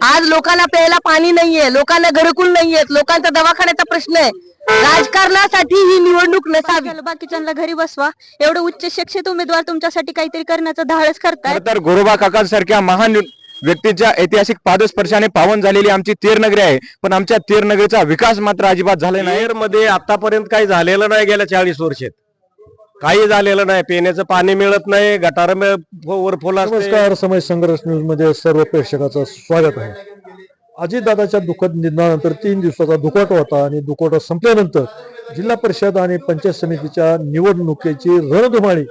आज लोकांना प्यायला पाणी नाहीये, लोकांना घरकुल नाहीयेत, लोकांचा दवाखान्याचा प्रश्न आहे. राजकारणासाठी ही निवडणूक नसावी. बाकीच्यांना घरी बसवा एवढं उच्च शिक्षित उमेदवार तुमच्यासाठी काहीतरी करण्याचं धाडस करताय. तर गोरोबा काकांसारख्या महान व्यक्तीच्या ऐतिहासिक पादस्पर्शाने पावन झालेली आमची तेर नगरी आहे, पण आमच्या तेर नगरीचा विकास मात्र अजिबात झाला नाही. मध्ये आतापर्यंत काही झालेलं नाही. गेल्या 40 वर्षात काही झालेलं नाही. पिण्याचं पाणी मिळत नाही, गटार ओव्हरफ्लो असते. नमस्कार, समय संघर्ष न्यूज मध्ये सर्व प्रेक्षकाचं स्वागत आहे. अजितदादाच्या दुःखद निधनानंतर 3 दिवसाचा दुखवटा होता आणि दुखवटा संपल्यानंतर जिल्हा परिषद आणि पंचायत समितीच्या निवडणुकीची रणधुमाळी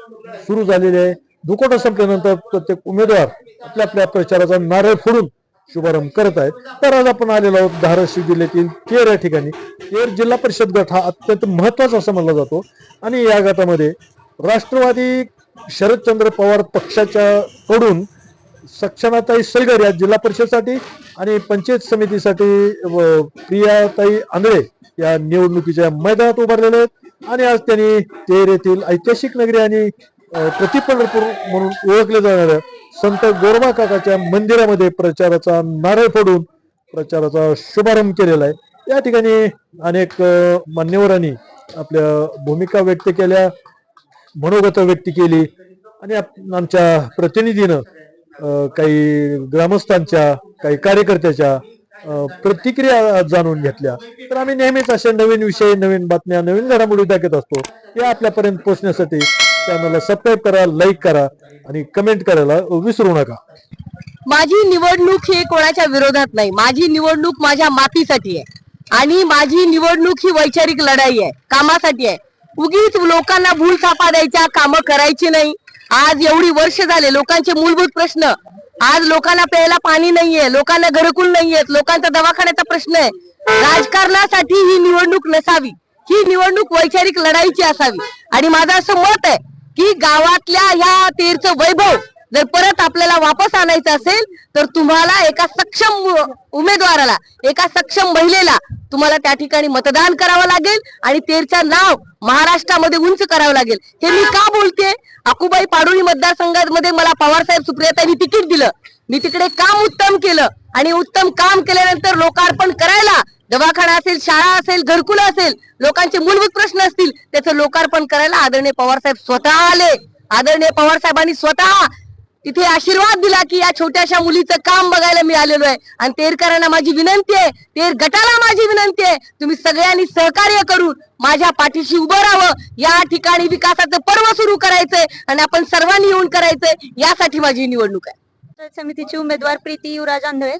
सुरू झालेली आहे. दुखवटा संपल्यानंतर प्रत्येक उमेदवार आपल्या आपल्या प्रचाराचा नारळ फोडून शुभारंभ करत आहेत. तर आज आपण आलेलो आहोत धाराशिव जिल्ह्यातील तेर या ठिकाणी. तेर जिल्हा परिषद गट हा अत्यंत महत्वाचा असं मानला जातो आणि या गटामध्ये राष्ट्रवादी शरदचंद्र पवार पक्षाच्या कडून सक्षमाताई सलगर या जिल्हा परिषदसाठी आणि पंचायत समितीसाठी प्रियाताई आंधळे या निवडणुकीच्या मैदानात उभारलेले आहेत. आणि आज त्यांनी तेर येथील ऐतिहासिक नगरी आणि प्रति पंढरपूर म्हणून ओळखले जाणाऱ्या संत गोरोबा काकाच्या मंदिरामध्ये प्रचाराचा नारळ फोडून प्रचाराचा शुभारंभ केलेला आहे. या ठिकाणी अनेक मान्यवरांनी आपल्या भूमिका व्यक्त केल्या, मनोगत व्यक्त केली आणि आमच्या प्रतिनिधीनं काही ग्रामस्थांच्या, काही कार्यकर्त्याच्या प्रतिक्रिया जाणून घेतल्या. तर आम्ही नेहमीच अशा नवीन विषय, नवीन बातम्या, नवीन घडामोडी दाखवत असतो. या आपल्यापर्यंत पोहोचण्यासाठी चॅनलला सबस्क्राईब करा, लाईक करा आणि कमेंट करायला विसरू नका. माझी निवडणूक ही कोणाच्या विरोधात नाही. माझी निवडणूक माझ्या मातीसाठी आहे आणि माझी निवडणूक ही वैचारिक लढाई आहे, कामासाठी आहे. उगीच लोकांना भूल थापा द्यायच्या, कामं करायची नाही. आज एवढी वर्ष झाले लोकांचे मूलभूत प्रश्न, आज लोकांना प्यायला पाणी नाहीये, लोकांना घरकुल नाहीयेत, लोकांचा दवाखान्याचा प्रश्न आहे. राजकारणासाठी ही निवडणूक नसावी, ही निवडणूक वैचारिक लढाईची असावी. आणि माझं असं मत आहे की गावातल्या ह्या तेरचं वैभव जर परत आपल्याला वापस आणायचं असेल तर तुम्हाला एका सक्षम उमेदवाराला, एका सक्षम महिलेला तुम्हाला त्या ठिकाणी मतदान करावं लागेल आणि तेरचं नाव महाराष्ट्रामध्ये उंच करावं लागेल. हे मी का बोलते? अकुबाई पाडोळी मतदारसंघामध्ये मला पवारसाहेब सुप्रियाताईंनी तिकीट दिलं. मी तिकडे काम उत्तम केलं आणि उत्तम काम केल्यानंतर लोकार्पण करायला, दवाखाना असेल, शाळा असेल, घरकुल असेल, लोकांचे मूलभूत प्रश्न असतील, त्याचं लोकार्पण करायला आदरणीय पवारसाहेब स्वतः आले. आदरणीय पवारसाहेबांनी स्वतः तिथे आशीर्वाद दिला की या छोट्याशा मुलीचं काम बघायला मी आलेलो आहे. आणि तेरकरांना माझी विनंती आहे, तेर गटाला माझी विनंती आहे, तुम्ही सगळ्यांनी सहकार्य करून माझ्या पाठीशी उभं राहावं. या ठिकाणी विकासाचं पर्व सुरू करायचंय आणि आपण सर्वांनी येऊन करायचंय. यासाठी माझी निवडणूक आहे. समितीची उमेदवार प्रीती युवराज आंधळे.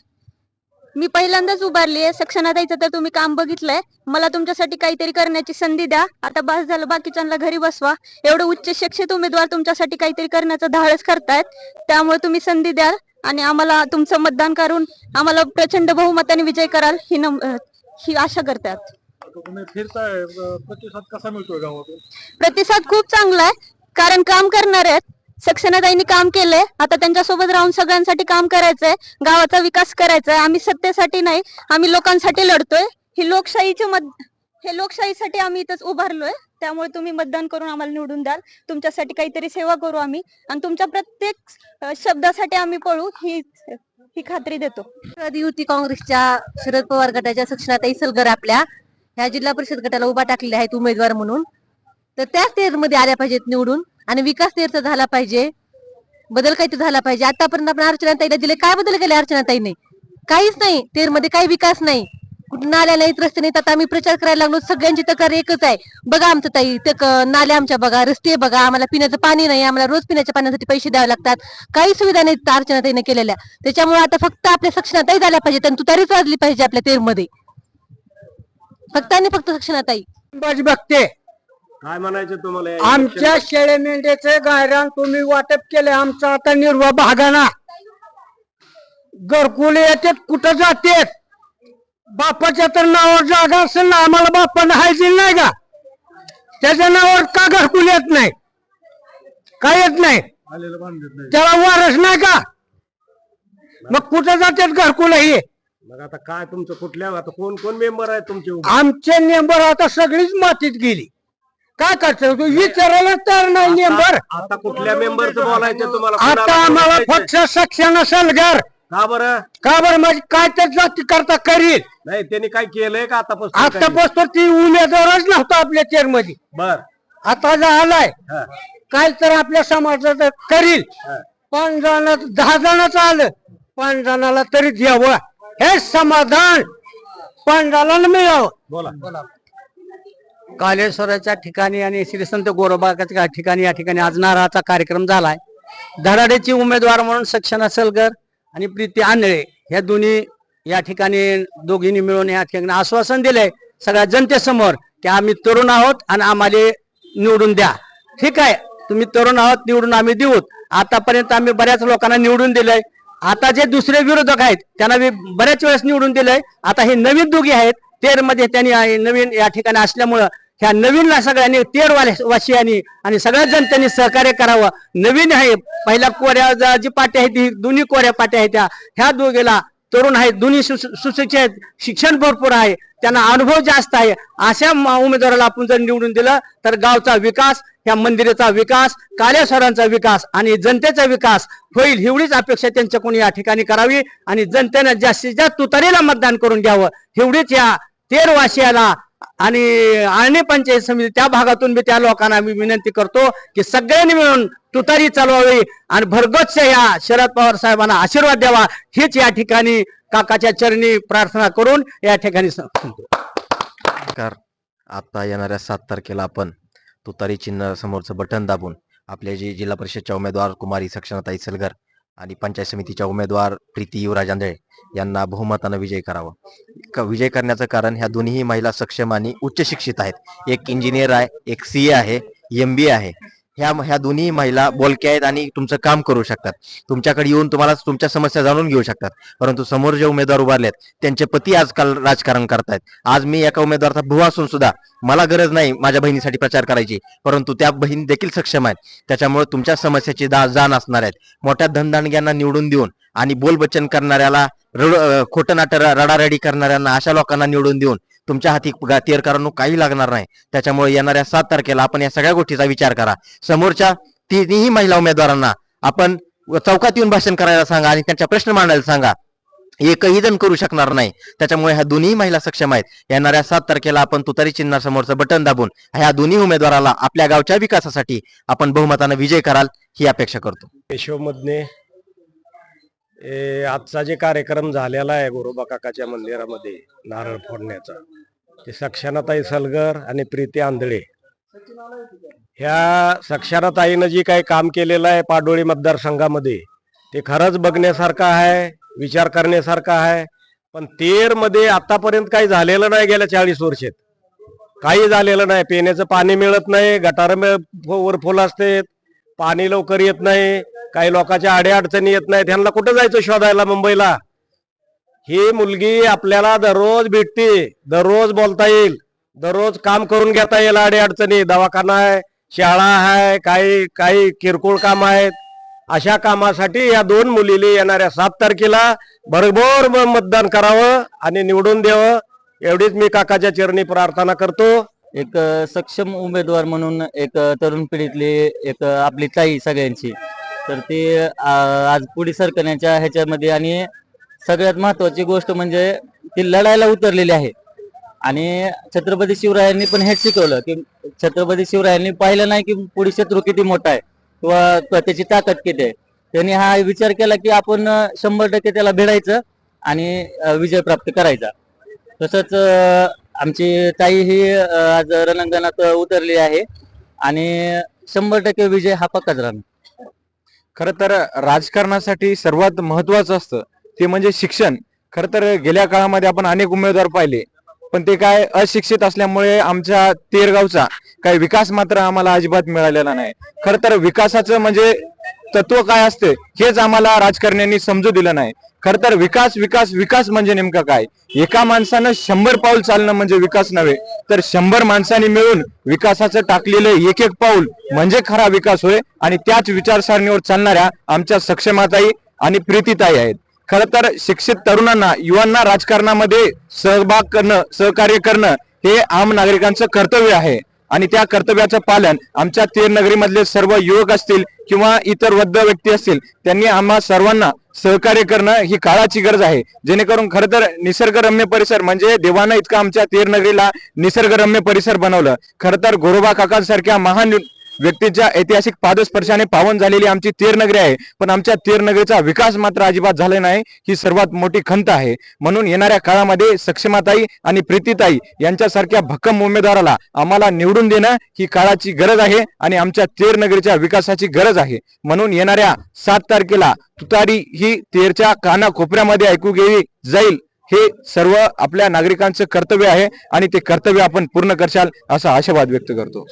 मी पहिल्यांदाच उभारली आहे. सक्षनाताईचं तर तुम्ही काम बघितलंय. मला तुमच्यासाठी काहीतरी करण्याची संधी द्या. आता बस झालं, बाकीच्यांना घरी बसवा. एवढं उच्च शिक्षित उमेदवार तुमच्यासाठी काहीतरी करण्याचं धाडस करतायत. त्यामुळे तुम्ही संधी द्या आणि आम्हाला तुमचं मतदान करून आम्हाला प्रचंड बहुमताने विजय कराल ही आशा करतात. तुम्ही फिरताय, प्रतिसाद कसा मिळतोय गावातून? प्रतिसाद खूप चांगला आहे, कारण काम करणार आहेत. सक्षनाताईंनी काम केलंय. आता त्यांच्यासोबत राहून सगळ्यांसाठी काम करायचंय, गावाचा विकास करायचा आहे. आम्ही सत्तेसाठी नाही, आम्ही लोकांसाठी लढतोय. हे लोकशाहीसाठी आम्ही इथंच उभारलोय. त्यामुळे तुम्ही मतदान करून आम्हाला निवडून द्याल. तुमच्यासाठी काहीतरी सेवा करू आम्ही आणि तुमच्या प्रत्येक शब्दासाठी आम्ही पळू ही खात्री देतो. युती काँग्रेसच्या शरद पवार गटाच्या सक्षनाताई सलगर आपल्या ह्या जिल्हा परिषद गटाला उभा टाकलेले आहेत उमेदवार म्हणून. तर त्याच तेरमध्ये आल्या पाहिजेत निवडून आणि विकास तेरचा झाला पाहिजे, बदल काहीतरी झाला पाहिजे. आतापर्यंत आपण अर्चनाताईला दिले, काय बदल केले अर्चनाताईने? काहीच नाही. तेरमध्ये काही विकास नाही, कुठं नाल्या नाहीत, रस्ते नाहीत. आता आम्ही प्रचार करायला लागलो. सगळ्यांची तक्रार एकच आहे, बघा आमचं ताई नाल्या आमच्या बघा, रस्ते बघा, आम्हाला पिण्याचं पाणी नाही, आम्हाला रोज पिण्याच्या पाण्यासाठी पैसे द्यावे लागतात, काही सुविधा नाहीत अर्चनाताईने केलेल्या. त्याच्यामुळे आता फक्त आपल्या सक्षनाताई झाल्या पाहिजे आणि तुतारीच वाजली पाहिजे आपल्या तेरमध्ये. फक्त आणि फक्त सक्षनाताई बघते. काय म्हणायचं तुम्हाला? आमच्या शेळे मेंढ्याचे गायरान तुम्ही वाटप केले. आमचा आता निर्वाह भागाना घरकुले येतात, कुठं जाते? बापाच्या तर नावावर जागा असेल ना, आम्हाला बापानं हायजीन नाही का? त्याच्या नावावर का घरकुल येत नाही? काय येत नाही? त्याला वारस नाही का? मग कुठं जातात घरकुल? हे मग आता काय तुमचं कुठल्या, आता कोण कोण मेंबर आहेत तुमचे? आमचे मेंबर आता सगळीच मातीत गेली. काय करतो विचारायला तर नाही मेंबर. आता कुठल्या मेंबरचं बोलायचं तुम्हाला? आता आम्हाला फक्त सक्षम सलगर का बरं? का बरं माझी काय तर जाती करता करील. नाही त्यांनी काय केलंय का आतापासून? आतापासून ती उमेदवारच नव्हता आपल्या चेअर मध्ये. बर. आता झालाय हा. काय तर आपल्या समाजाचं करील. हा. 5 जण 10 जणांचं आलं 5 जणाला तरी द्यावं हे समाधान 5 जणांना मिळावं. बोला. कालेश्वराच्या ठिकाणी आणि श्री संत गोरोबाच्या ठिकाणी या ठिकाणी आज नारळाचा कार्यक्रम झालाय. धडाडीची उमेदवार म्हणून सक्षना सलगर आणि प्रीती आंधळे ह्या दोन्ही या ठिकाणी दोघींनी मिळून या ठिकाणी आश्वासन दिलंय सगळ्या जनतेसमोर की आम्ही तरुण आहोत आणि आम्हाला निवडून द्या. ठीक आहे, तुम्ही तरुण आहोत निवडून आम्ही देऊ. आतापर्यंत आम्ही बऱ्याच लोकांना निवडून दिलंय. आता जे दुसरे विरोधक आहेत त्यांना बऱ्याच वेळेस निवडून दिलंय. आता हे नवीन दोघी आहेत तेरमध्ये त्यांनी नवीन या ठिकाणी असल्यामुळं ह्या नवीनला सगळ्यांनी वासियांनी आणि सगळ्या जनतेने सहकार्य करावं. नवीन आहे पहिल्या कोऱ्या जी पार्टी आहे ती दोन्ही कोऱ्या पार्टी आहेत ह्या दोघीला तरुण आहेत दोन्ही सुशिक्षित आहेत शिक्षण भरपूर आहे त्यांना अनुभव जास्त आहे. अशा उमेदवाराला आपण जर निवडून दिलं तर गावचा विकास ह्या मंदिराचा विकास कालेश्वरांचा विकास आणि जनतेचा विकास होईल एवढीच अपेक्षा त्यांच्याकडून या ठिकाणी करावी आणि जनतेने जास्तीत जास्त तुतारीला मतदान करून द्यावं एवढीच या तेरवासियाला आणि आळणी पंचायत समिती त्या भागातून मी त्या लोकांना मी विनंती करतो की सगळ्यांनी मिळून तुतारी चालवावी आणि भरगच्च या शरद पवार साहेबांना आशीर्वाद द्यावा हीच या ठिकाणी काकाच्या चरणी प्रार्थना करून या ठिकाणी आता येणाऱ्या 7 तारखेला आपण तुतारी चिन्ह समोरचं बटन दाबून आपले जे जिल्हा परिषदच्या उमेदवार कुमारी सक्षनाताई सलगर आणि पंचायत समितीच्या उमेदवार प्रीती युवराज आंधळे यांना बहुमतानं विजय करावा. विजय करण्याचं कारण ह्या दोन्ही महिला सक्षम आणि उच्च शिक्षित आहेत. एक इंजिनियर आहे, एक CA आहे, MBA आहे. ह्या दोन्ही महिला बोलक्या आहेत आणि तुमचं काम करू शकतात. तुमच्याकडे येऊन तुम्हाला तुमच्या समस्या जाणून घेऊ शकतात. परंतु समोर जे उमेदवार उभारलेत त्यांचे पती आजकाल राजकारण करतायत. आज मी एका उमेदवाराचा भाऊ असून सुद्धा मला गरज नाही माझ्या बहिणीसाठी प्रचार करायची, परंतु त्या बहीण देखील सक्षम आहेत. त्याच्यामुळे तुमच्या समस्याची जाण असणार आहेत. मोठ्या धनदांडग्यांना निवडून देऊन आणि बोलबच्चन करणाऱ्याला खोटं नाटं रडारडी करणाऱ्यांना अशा लोकांना निवडून देऊन तुमच्या हाती तेर करांनो काही लागणार नाही. त्याच्यामुळे येणाऱ्या 7 तारखेला आपण या सगळ्या गोष्टीचा विचार करा. समोरच्या तिन्ही महिला उमेदवारांना आपण चौकात येऊन भाषण करायला सांगा आणि त्यांच्या प्रश्न मांडायला सांगा. एकही जण करू शकणार नाही. त्याच्यामुळे ह्या दोन्ही महिला सक्षम आहेत. येणाऱ्या 7 तारखेला आपण तुतारी चिन्हासमोरचं बटन दाबून ह्या दोन्ही उमेदवाराला आपल्या गावच्या विकासासाठी आपण बहुमतानं विजय कराल ही अपेक्षा करतो. केशवमधने आजचा जे कार्यक्रम झालेला आहे गोरोबा काकाच्या मंदिरामध्ये नारळ फोडण्याचा ते सक्षनाताई सलगर आणि प्रीती आंधळे ह्या सक्षनाताईनं जी काही काम केलेलं आहे पाडोळी मतदारसंघामध्ये ते खरंच बघण्यासारखं आहे, विचार करण्यासारखं आहे. पण तेरमध्ये आतापर्यंत काही झालेलं नाही. गेल्या 40 वर्षात काही झालेलं नाही. पिण्याचं पाणी मिळत नाही, गटार ओव्हरफ्लो असते, पाणी लवकर येत नाही, काही लोकांच्या अडचणी येत नाही. त्यांना कुठं जायचं शोधायला मुंबईला? ही मुलगी आपल्याला दररोज भेटते, दररोज बोलता येईल, दररोज काम करून घेता येईल. अडचणी दवाखाना आहे, शाळा आहे, काही किरकोळ काम आहेत. अशा कामासाठी या 2 मुलीला येणाऱ्या 7 तारखेला भरभर मतदान करावं आणि निवडून द्यावं एवढीच मी काकाच्या चरणी प्रार्थना करतो. एक सक्षम उमेदवार म्हणून एक तरुण पिढीतली एक आपली ताई सगळ्यांची तर ती आज पुढे सरकण्याच्या ह्याच्यामध्ये आणि सगळ्यात महत्वाची गोष्ट म्हणजे ती लढायला उतरलेली आहे. आणि छत्रपती शिवरायांनी पण हेच शिकवलं की छत्रपती शिवरायांनी पाहिलं नाही की पुढे शत्रू किती मोठा आहे किंवा त्याची ताकद किती आहे. त्यांनी हा विचार केला की आपण 100% त्याला भिडायचं आणि विजय प्राप्त करायचा. तसंच आमची ताई ही आज रणांगणात उतरली आहे आणि 100% विजय हा पक्काच राहणार. खर तर राजकारणासाठी सर्वात महत्वाचं असतं ते म्हणजे शिक्षण. खर तर गेल्या काळामध्ये आपण अनेक उमेदवार पाहिले पण ते काय अशिक्षित असल्यामुळे आमच्या तेरगावचा काही विकास मात्र आम्हाला अजिबात मिळालेला नाही. खर तर विकासाचं म्हणजे तत्व काय असते हेच आम्हाला राजकारण्यांनी समजू दिलं नाही. खर तर विकास विकास विकास म्हणजे नेमका काय? एका माणसानं 100 पाऊल चालणं म्हणजे विकास नव्हे तर 100 माणसांनी मिळून विकासाचं टाकलेलं एक एक पाऊल म्हणजे खरा विकास होय. आणि त्याच विचारसरणीवर चालणाऱ्या आमच्या सक्षमाताई आणि प्रीतीताई आहेत. खर तर शिक्षित तरुणांना युवांना राजकारणामध्ये सहभाग करणं सहकार्य करणं हे आम नागरिकांचं कर्तव्य आहे. आणि त्या कर्तव्याचं पालन आमच्या तेर नगरीमधले सर्व युवक असतील किंवा इतर वृद्ध व्यक्ती असतील त्यांनी आम्हा सर्वांना सहकार्य करणं ही काळाची गरज आहे. जेणेकरून खरं तर निसर्गरम्य परिसर म्हणजे देवानं इतकं आमच्या तेर नगरीला निसर्गरम्य परिसर बनवलं. खरं तर गोरोबा काकांसारख्या महान व्यक्तीच्या ऐतिहासिक पादस्पर्शाने पावन झालेली आमची तेर नगरी आहे, पण आमच्या तेर नगरीचा विकास मात्र अजिबात झाला नाही, ही सर्वात मोठी खंत आहे. म्हणून येणाऱ्या काळामध्ये सक्षमाताई आणि प्रीतीताई यांच्यासारख्या भक्कम उमेदवाराला आम्हाला निवडून देणं ही काळाची गरज आहे आणि आमच्या तेर नगरीच्या विकासाची गरज आहे. म्हणून येणाऱ्या 7 तारखेला तुतारी ही तेरच्या कानाकोपऱ्यामध्ये ऐकू गेली जाईल हे सर्व आपल्या नागरिकांचं कर्तव्य आहे आणि ते कर्तव्य आपण पूर्ण करशाल असा आशावाद व्यक्त करतो.